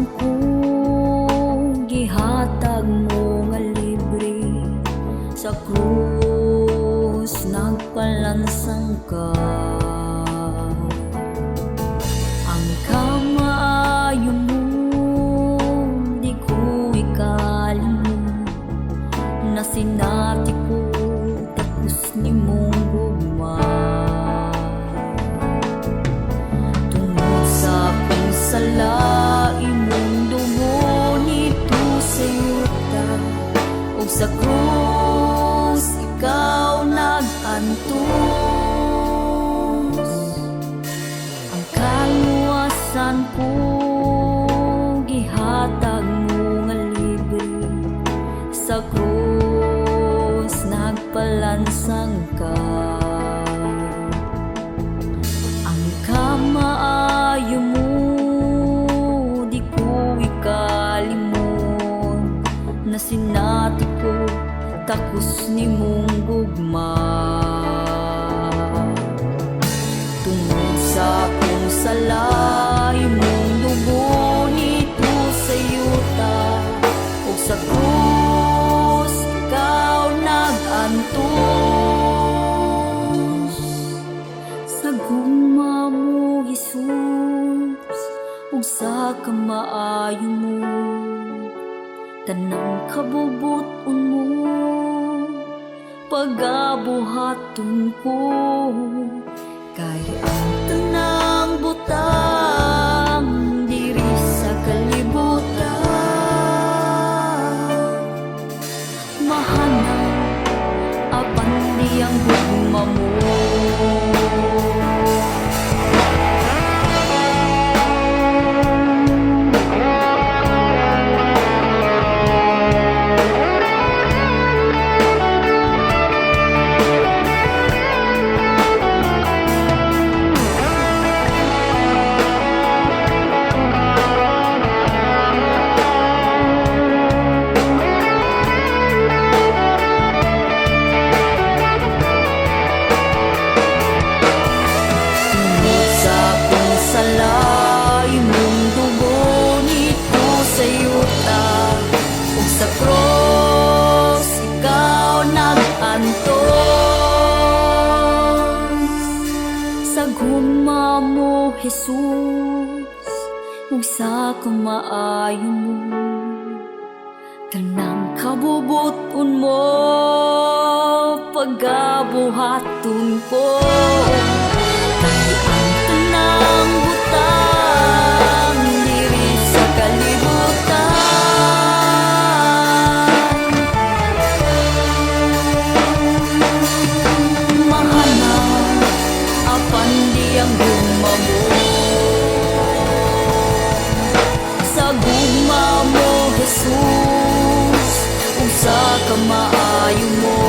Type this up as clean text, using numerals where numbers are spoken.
saan ko gihatag mo nga libre sa krus nagpalansang ka. Ang kamaayo mo di ko ikalimot, na sinati ko tapos ni mong gugma. Tungod sa kung sala imong dugo nito sa yuta, ug sa krus ikaw nag-antos. Ang kaluwasan ko gihatag mo nga libre sa krus nagpalansang ka. Ang kamaayo mo di ko ikalimot, na sinati ko takos ni mong gugma. Tungod sa kung sala imong dugo nito sa yuta, ug sa krus ikaw nag-antos. Sa gugma mo Jesus, ug sa kamaayo mo, tanang kabubuton mo pagabuhaton ko. Kay ang tanang butang diri sa kalibutan, mahanaw apan diyang gugma mo. Sa krus ikaw nag-antos. Sa gugma mo Jesus, ug sa kamaayo mo, tanang kabubuton mo pagabuhaton ko. Kay ang tanang butang diri sa kalibutan, apan diyang gugma mo. Sa gugma mo Jesus, ug sa kamaayo mo,